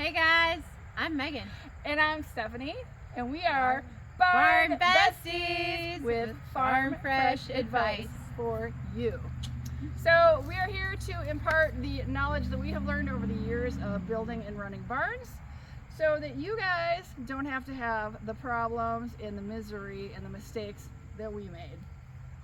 Hey guys, I'm Megan. And I'm Stephanie, and we are Barn Besties with farm fresh advice for you. So we are here to impart the knowledge that we have learned over the years of building and running barns so that you guys don't have to have the problems and the misery and the mistakes that we made.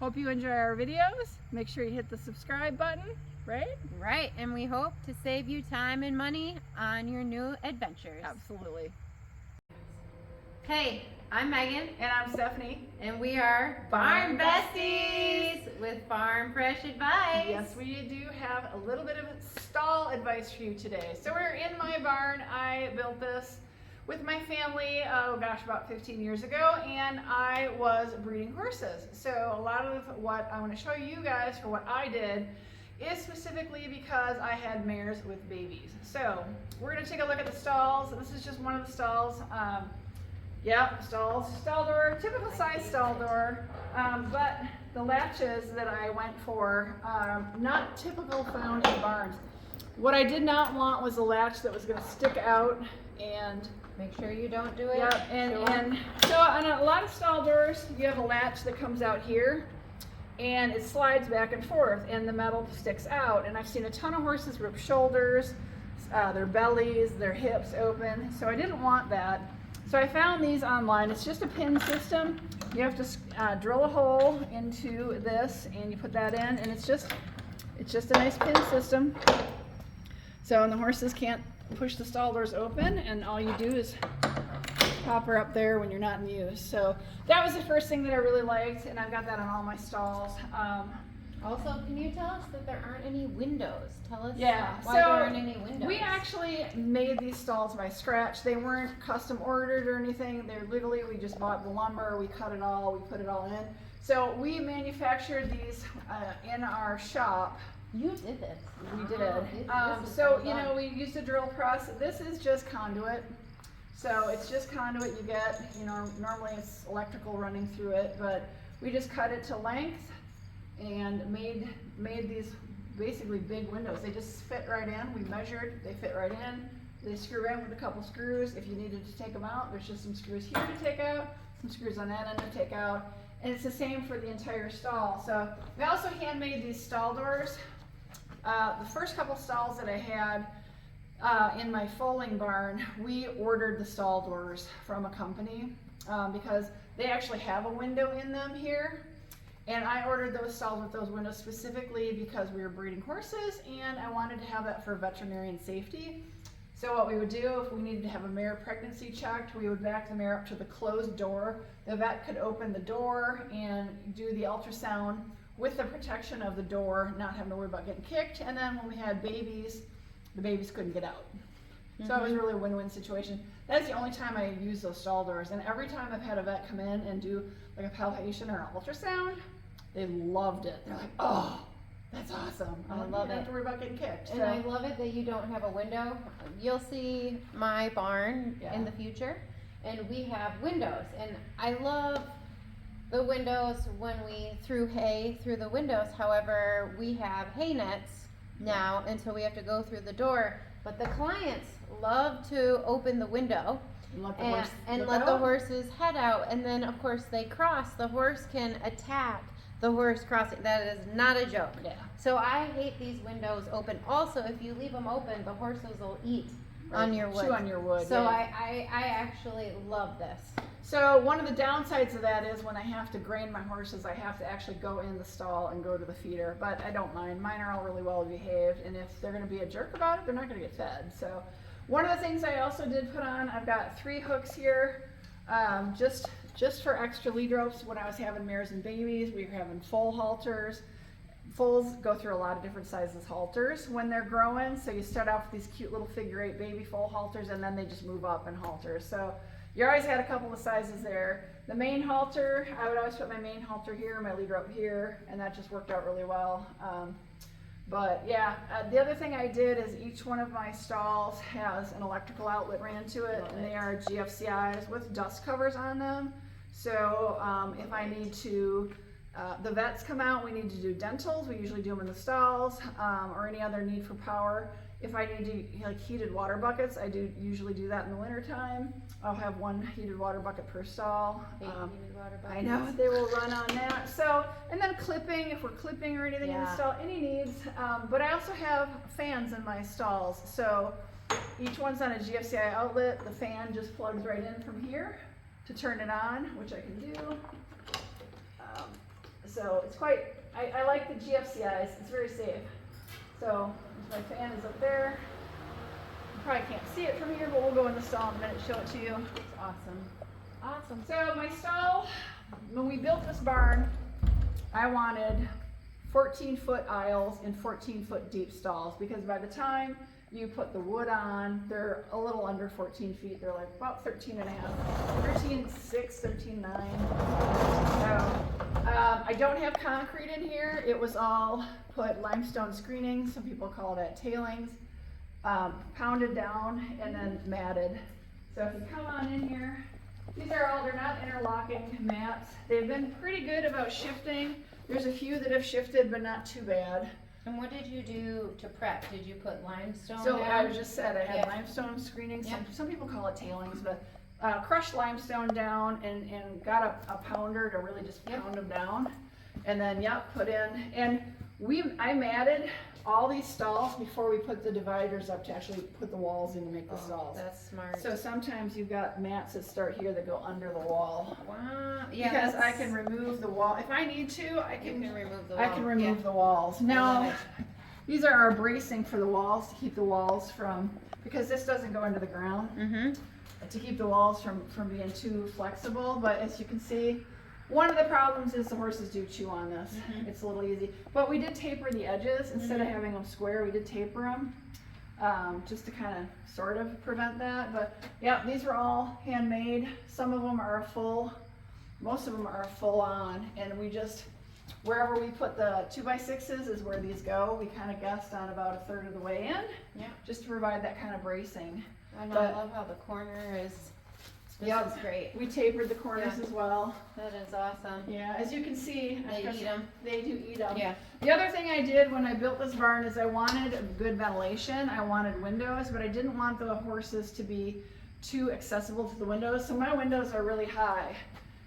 Hope you enjoy our videos. Make sure you hit the subscribe button, right? Right, and we hope to save you time and money on your new adventures. Absolutely. Hey, I'm Megan. And I'm Stephanie. And we are Barn Besties with Farm Fresh Advice. Yes, we do have a little bit of stall advice for you today. So we're in my barn. I built this with my family, about 15 years ago, and I was breeding horses. So a lot of what I want to show you guys for what I did is specifically because I had mares with babies. So we're going to take a look at the stalls. This is just one of the stalls. Stall door, typical size stall door, but the latches that I went for are not typical found in barns. What I did not want was a latch that was going to stick out and make sure you don't do it. Yep, and so on a lot of stall doors, you have a latch that comes out here, and it slides back and forth, and the metal sticks out. And I've seen a ton of horses rip shoulders, their bellies, their hips open. So I didn't want that. So I found these online. It's just a pin system. You have to drill a hole into this, and you put that in, and it's just a nice pin system. So and the horses can't push the stall doors open, and all you do is pop her up there when you're not in use. So that was the first thing that I really liked, and I've got that on all my stalls. Also, can you tell us that there aren't any windows? Tell us so why there aren't any windows. We actually made these stalls by scratch. They weren't custom ordered or anything. They're literally, we just bought the lumber, we cut it all, we put it all in. So we manufactured these in our shop. You did this. We did. We used a drill press. This is just conduit. So it's just conduit you get, normally it's electrical running through it, but we just cut it to length and made these basically big windows. They just fit right in. We measured, they fit right in. They screw in with a couple screws. If you needed to take them out, there's just some screws here to take out, some screws on that end to take out. And it's the same for the entire stall. So we also handmade these stall doors. The first couple stalls that I had in my foaling barn, we ordered the stall doors from a company because they actually have a window in them here. And I ordered those stalls with those windows specifically because we were breeding horses, and I wanted to have that for veterinarian safety. So what we would do, if we needed to have a mare pregnancy checked, we would back the mare up to the closed door. The vet could open the door and do the ultrasound with the protection of the door, not having to worry about getting kicked. And then when we had babies, the babies couldn't get out. So it was really a win-win situation. That's the only time I use those stall doors. And every time I've had a vet come in and do like a palpation or an ultrasound, they loved it. They're like, oh, that's awesome. I love it. Don't have to worry about getting kicked. And I love it that you don't have a window. You'll see my barn in the future, and we have windows. And I love the windows when we threw hay through the windows. However, we have hay nets now, and so we have to go through the door. But the clients love to open the window and let the horse's head out, and then of course they cross. The horse can attack the horse crossing. That is not a joke. Yeah. So I hate these windows open. Also, if you leave them open, the horses will eat on your wood. Chew on your wood. So I actually love this. So one of the downsides of that is when I have to grain my horses, I have to actually go in the stall and go to the feeder, but I don't mind. Mine are all really well behaved, and if they're going to be a jerk about it, they're not going to get fed. So one of the things I also did put on, I've got 3 hooks here, just for extra lead ropes. When I was having mares and babies, we were having foal halters. Foals go through a lot of different sizes halters when they're growing. So you start off with these cute little figure 8 baby foal halters, and then they just move up in halters. So you always had a couple of sizes there. The main halter, I would always put my main halter here, my lead rope here, and that just worked out really well. The other thing I did is each one of my stalls has an electrical outlet ran to it, and they are GFCIs with dust covers on them. So if I need to, the vets come out, we need to do dentals, we usually do them in the stalls, or any other need for power. if I need to, like, heated water buckets, I do usually do that in the winter time. I'll have one heated water bucket per stall. Heated water buckets. I know, they will run on that. So, and then clipping, if we're clipping or anything in the stall, any needs. But I also have fans in my stalls. So each one's on a GFCI outlet. The fan just plugs right in from here to turn it on, which I can do. So it's quite, I like the GFCIs, it's very safe. So my fan is up there. You probably can't see it from here, but we'll go in the stall in a minute, show it to you. It's awesome. Awesome. So my stall, when we built this barn, I wanted 14-foot aisles and 14-foot deep stalls, because by the time you put the wood on, they're a little under 14 feet. They're like about 13 and a half, 13.6, 13.9. So I don't have concrete in here. It was all put limestone screening. Some people call that tailings. Pounded down and then matted. So if you come on in here, these are all, they're not interlocking mats. They've been pretty good about shifting. There's a few that have shifted, but not too bad. And what did you do to prep? Did you put limestone So down? I just said I had limestone screening. Some people call it tailings, but crushed limestone down and got a pounder to really just pound them down. And then, put in. And I matted all these stalls before we put the dividers up to actually put the walls in to make the stalls. That's smart. So sometimes you've got mats that start here that go under the wall. Wow. Yeah. Because I can remove the wall. If I need to, I can remove the wall. I can remove the walls. Now, these are our bracing for the walls to keep the walls from, because this doesn't go into the ground, to keep the walls from being too flexible. But as you can see, one of the problems is the horses do chew on this. It's a little easy. But we did taper the edges. Instead of having them square, we did taper them, just to kind of sort of prevent that. But yeah, these were all handmade. Some of them are most of them are full on. And we just, wherever we put the 2x6s is where these go. We kind of guessed on about a third of the way in, just to provide that kind of bracing. I love how the corner is. This is great. We tapered the corners as well. That is awesome. Yeah, as you can see, They eat them. They do eat them. Yeah. The other thing I did when I built this barn is I wanted good ventilation. I wanted windows, but I didn't want the horses to be too accessible to the windows. So my windows are really high.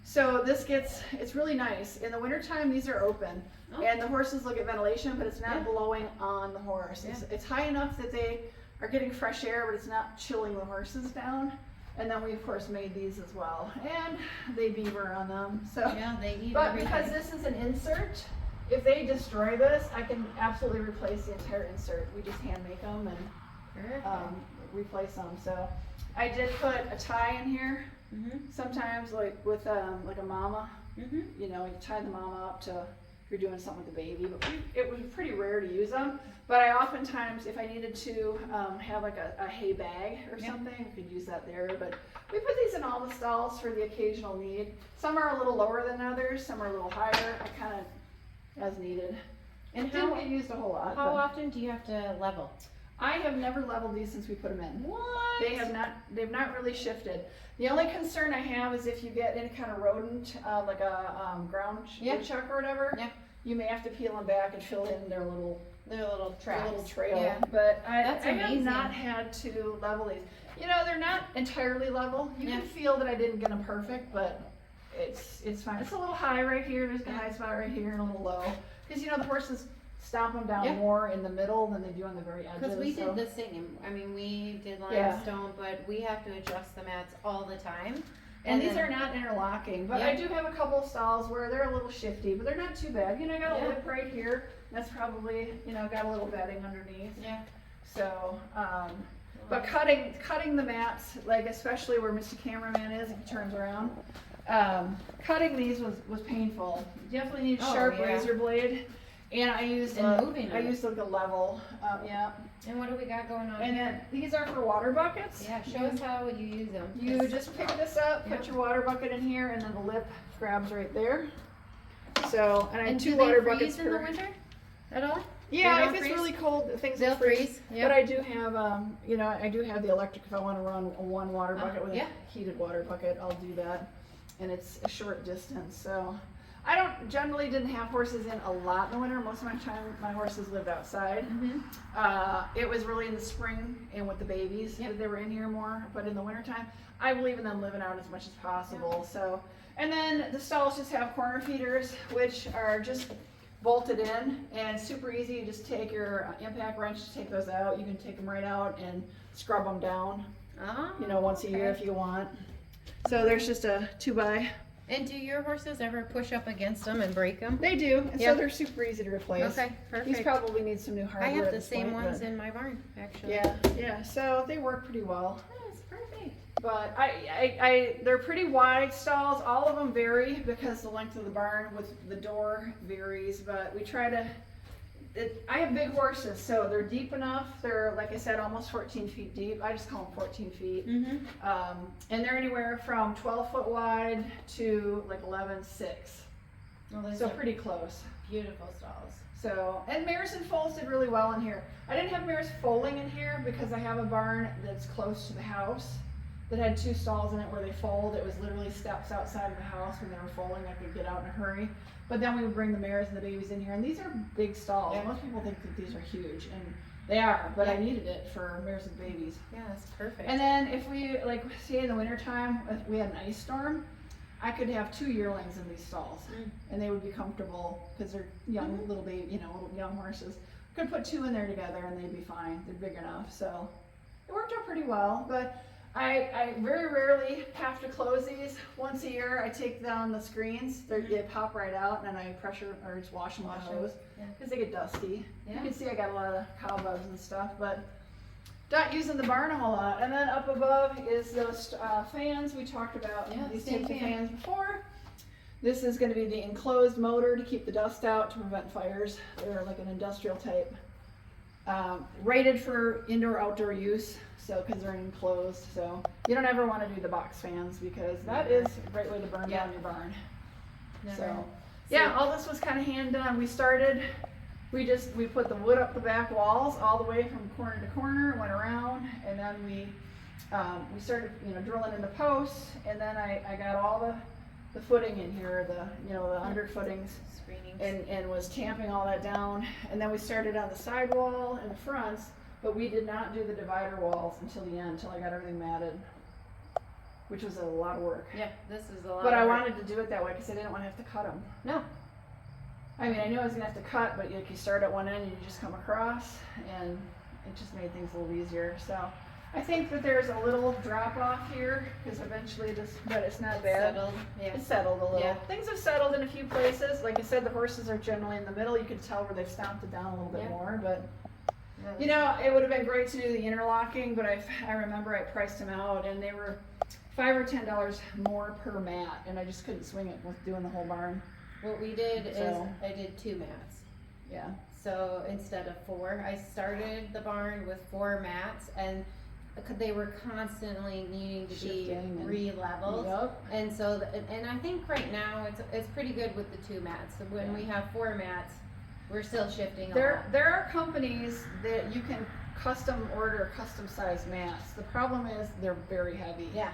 So it's really nice. In the wintertime, these are open. And the horses look at ventilation, but it's not blowing on the horse. It's high enough that they are getting fresh air, but it's not chilling the horses down. And then we of course made these as well, and they beaver on them. So they eat. But because this is an insert, if they destroy this, I can absolutely replace the entire insert. We just hand make them and replace them. So I did put a tie in here. Sometimes like with like a mama, you know, you tie the mama up to if you're doing something with the baby. But it was pretty rare to use them. But I oftentimes, if I needed to have like a hay bag or something, we could use that there. But we put these in all the stalls for the occasional need. Some are a little lower than others, some are a little higher. I kind of as needed. And didn't get used a whole lot. How often do you have to level? I have never leveled these since we put them in. What? They've not really shifted. The only concern I have is if you get any kind of rodent, like a ground woodchuck or whatever, you may have to peel them back and fill in their little tracks. Little trail. Yeah. But I have amazing. not had to level these. You know, they're not entirely level. You can feel that I didn't get them perfect, but it's fine. It's a little high right here. There's a high spot right here and a little low. Because, you know, the horses stomp them down more in the middle than they do on the very edges. Because we did the same. I mean, we did limestone, but we have to adjust the mats all the time. And these are not interlocking, but I do have a couple of stalls where they're a little shifty, but they're not too bad. You know, I got a lip right here. That's probably, you know, got a little bedding underneath. Yeah. So, but cutting the mats, like especially where Mr. Cameraman is, if he turns around, cutting these was painful. You definitely need a sharp razor blade. And I used like a level, And what do we got going on and here? then these are for water buckets. Yeah, show us how you use them. You just pick this up, put your water bucket in here, and then the lip grabs right there. So, and I have 2 water buckets in the winter at all? Yeah, if it's really cold, things will freeze. But I do have, you know, I do have the electric. If I want to run a 1 water bucket with a heated water bucket, I'll do that. And it's a short distance, so. I don't generally didn't have horses in a lot in the winter. Most of my time, my horses lived outside. It was really in the spring and with the babies that they were in here more. But in the wintertime, I believe in them living out as much as possible. So, and then the stalls just have corner feeders, which are just bolted in and super easy. You just take your impact wrench to take those out. You can take them right out and scrub them down. You know, once a year if you want. So there's just a 2x. And do your horses ever push up against them and break them? They do, and so they're super easy to replace. Okay, perfect. These probably need some new hardware. I have at the this same point, ones but in my barn, actually. yeah. So they work pretty well. That's perfect. But they're pretty wide stalls. All of them vary because the length of the barn with the door varies. But we try to. I have big horses, so they're deep enough. They're, like I said, almost 14 feet deep. I just call them 14 feet. And they're anywhere from 12 foot wide to like 11.6. Well, so pretty close. Beautiful stalls. So, and mares and foals did really well in here. I didn't have mares foaling in here because I have a barn that's close to the house that had 2 stalls in it where they fold. It was literally steps outside of the house when they were foaling. I could get out in a hurry. But then we would bring the mares and the babies in here, and these are big stalls. Most people think that these are huge, and they are, but I needed it for mares and babies. Yeah, that's perfect. And then if we, like, say in the wintertime, if we had an ice storm, I could have 2 yearlings in these stalls, and they would be comfortable because they're young little baby, little young horses. Could put 2 in there together, and they'd be fine. They're big enough, so it worked out pretty well. But I very rarely have to close these. Once a year, I take down the screens. They pop right out, and I pressure or just wash them with a hose because they get dusty. You can see I got a lot of cobwebs and stuff, but not using the barn a whole lot. And then up above is those fans we talked about. These types of fans before. This is going to be the enclosed motor to keep the dust out to prevent fires. They're like an industrial type. Rated for indoor-outdoor use. So, because they're enclosed, so you don't ever want to do the box fans because that is a great way to burn down your barn. So, all this was kind of hand done. We put the wood up the back walls all the way from corner to corner, went around, and then we started, drilling in the posts, and then I got all the footing in here, the under footings, and was tamping all that down, and then we started on the sidewall and the fronts. But we did not do the divider walls until the end, until I got everything matted, which was a lot of work. Yeah, this is a lot But of I work. wanted to do it that way because I didn't want to have to cut them. No. I mean, I knew I was going to have to cut, but like you start at one end and you just come across, and it just made things a little easier. So I think that there's a little drop off here because eventually but it's not bad. Settled. Yeah. It's settled a little. Yeah. Things have settled in a few places. Like I said, the horses are generally in the middle. You can tell where they've stomped it down a little bit more, but. It would have been great to do the interlocking, but I remember I priced them out, and they were $5 or $10 more per mat, and I just couldn't swing it with doing the whole barn. What we did is I did 2 mats. Yeah. So instead of 4, I started the barn with 4 mats, and they were constantly needing to be re-leveled. Yep. And so, and I think right now it's pretty good with the 2 mats. So when we have 4 mats, we're still shifting a lot. There are companies that you can custom order custom size mats. The problem is they're very heavy. Yeah.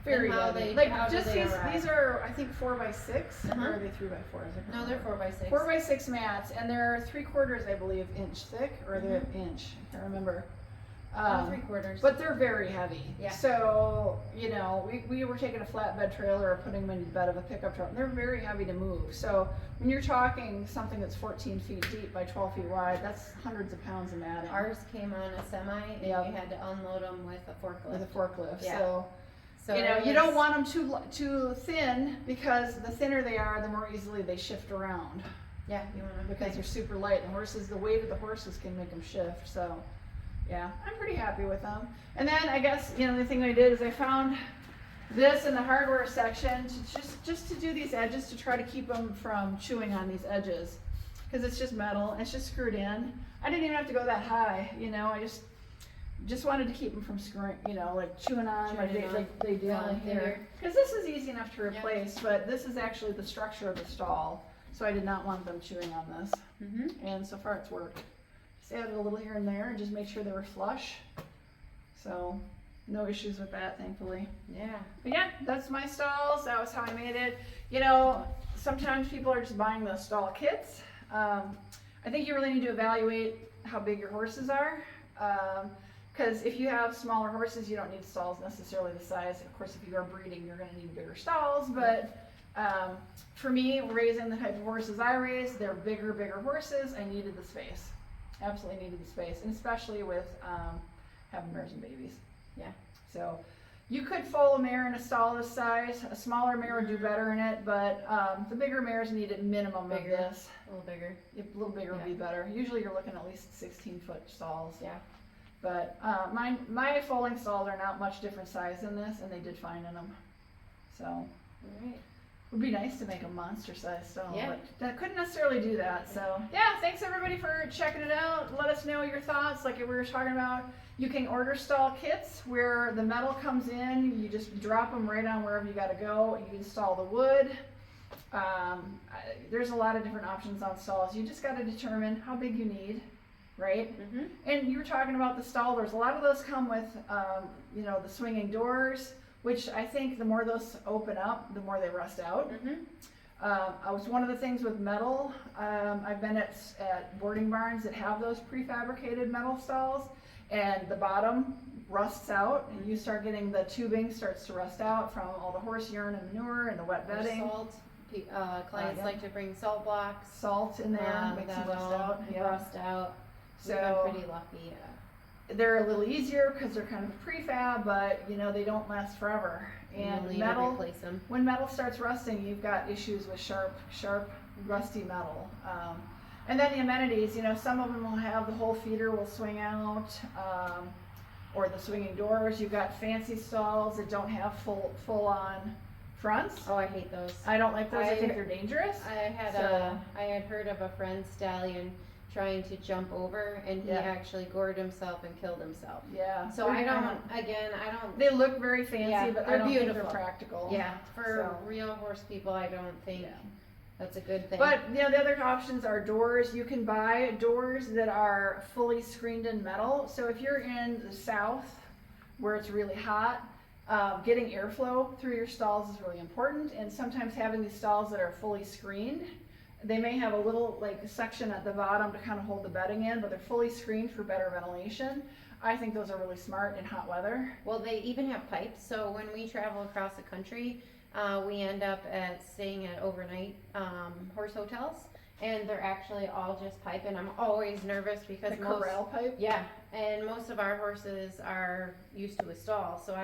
Very how heavy. how just do they these arrive? are I think 4x6 or are they 3x4? No, they're 4x6. 4x6 mats, and they're 3/4, I believe, inch thick, or they're an inch. I can't remember. 3/4. But they're very heavy. Yeah. So, we were taking a flatbed trailer or putting them in the bed of a pickup truck. They're very heavy to move. So when you're talking something that's 14 feet deep by 12 feet wide, that's hundreds of pounds of matting. Ours came on a semi, and we had to unload them with a forklift. With a forklift. Yeah. So you don't want them too thin because the thinner they are, the more easily they shift around. Yeah, you want them because they're super light. And the weight of the horses can make them shift. So. Yeah, I'm pretty happy with them. And then I guess, the thing I did is I found this in the hardware section to just to do these edges to try to keep them from chewing on these edges. Because it's just metal, and it's just screwed in. I didn't even have to go that high, I just wanted to keep them from screwing, like chewing on like they do on here. Because this is easy enough to replace, but this is actually the structure of the stall. So I did not want them chewing on this. And so far it's worked. Added a little here and there and just make sure they were flush. So no issues with that, thankfully. Yeah. But yeah, that's my stalls. That was how I made it. sometimes people are just buying the stall kits. I think you really need to evaluate how big your horses are. Because if you have smaller horses, you don't need stalls necessarily the size. Of course, if you are breeding, you're going to need bigger stalls. But for me, raising the type of horses I raise, they're bigger horses. I needed the space. Absolutely needed the space, and especially with having mares and babies. Yeah. So you could foal a mare in a stall this size. A smaller mare would do better in it, but the bigger mares need a minimum of this. A little bigger. A little bigger would be better. Usually you're looking at least 16-foot stalls. Yeah. But my foaling stalls are not much different size than this, and they did fine in them. So Alright. it would be nice to make a monster size stall, Yeah. but that couldn't necessarily do that. So yeah, thanks everybody for checking it out. Let us know your thoughts. Like we were talking about, you can order stall kits where the metal comes in. You just drop them right on wherever you got to go. You install the wood. There's a lot of different options on stalls. You just got to determine how big you need. Right? Mm-hmm. And you were talking about the stall doors. A lot of those come with, you know, the swinging doors, which I think the more those open up, the more they rust out. Mm-hmm. I was one of the things with metal. I've been at boarding barns that have those prefabricated metal stalls, and the bottom rusts out, and you start getting the tubing starts to rust out from all the horse urine and manure and the wet Or bedding. salt. Clients yeah. like to bring salt blocks. Salt in there makes them rust out. Yeah. Rust out. So we've been pretty lucky. they're a little easier because they're kind of prefab, but you know they don't last forever. And we'll need to metal, replace them. when metal starts rusting, you've got issues with sharp, rusty metal. And then the amenities, you know, some of them will have the whole feeder will swing out, or the swinging doors. You've got fancy stalls that don't have full-on fronts. Oh, I hate those. I don't like those. I think they're dangerous. I had heard of a friend's stallion trying to jump over, and he actually gored himself and killed himself. Yeah. So I don't. They look very fancy, but I they're don't beautiful. think they're practical. Yeah, for real horse people, I don't think that's a good thing. But you know, the other options are doors. You can buy doors that are fully screened in metal. So if you're in the south where it's really hot, getting airflow through your stalls is really important. And sometimes having these stalls that are fully screened, they may have a little section at the bottom to kind of hold the bedding in, but they're fully screened for better ventilation. I think those are really smart in hot weather. Well, they even have pipes. So when we travel across the country, we end up staying at overnight horse hotels, and they're actually all just pipe. And I'm always nervous because the corral pipe. Yeah, and most of our horses are used to a stall, so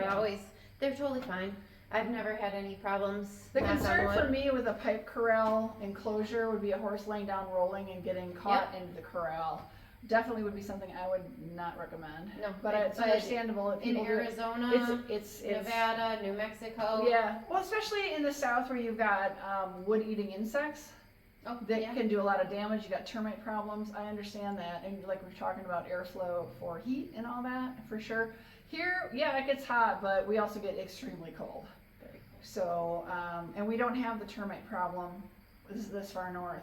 they're totally fine. I've never had any problems. The concern for me with a pipe corral enclosure would be a horse laying down rolling and getting caught into the corral. Definitely would be something I would not recommend. No, but it's understandable if in people Arizona, it's Nevada, New Mexico. Yeah, well, especially in the south where you've got wood-eating insects that can do a lot of damage. You got termite problems. I understand that, and like we're talking about airflow for heat and all that for sure. Here, it gets hot, but we also get extremely cold. Very cold. So, and we don't have the termite problem this far north.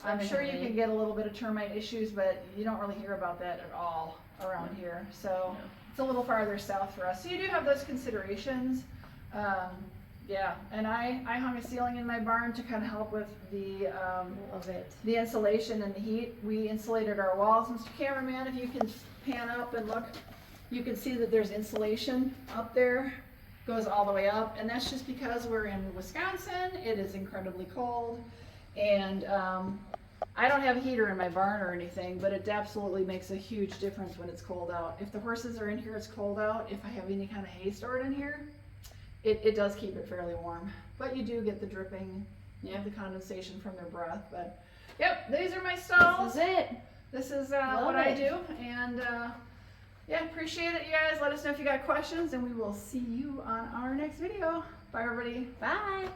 I'm sure you can get a little bit of termite issues, but you don't really hear about that at all around here. So it's a little farther south for us. So you do have those considerations. And I hung a ceiling in my barn to kind of help with the insulation and the heat. We insulated our walls. Mr. Cameraman, if you can pan up and look, you can see that there's insulation up there, goes all the way up, and that's just because we're in Wisconsin. It is incredibly cold, and I don't have a heater in my barn or anything, but it absolutely makes a huge difference when it's cold out. If the horses are in here, it's cold out. If I have any kind of hay stored in here, it does keep it fairly warm, but you do get the dripping, the condensation from their breath. But these are my stalls. This is it. This is what I do, and appreciate it, you guys. Let us know if you got questions, and we will see you on our next video. Bye, everybody. Bye.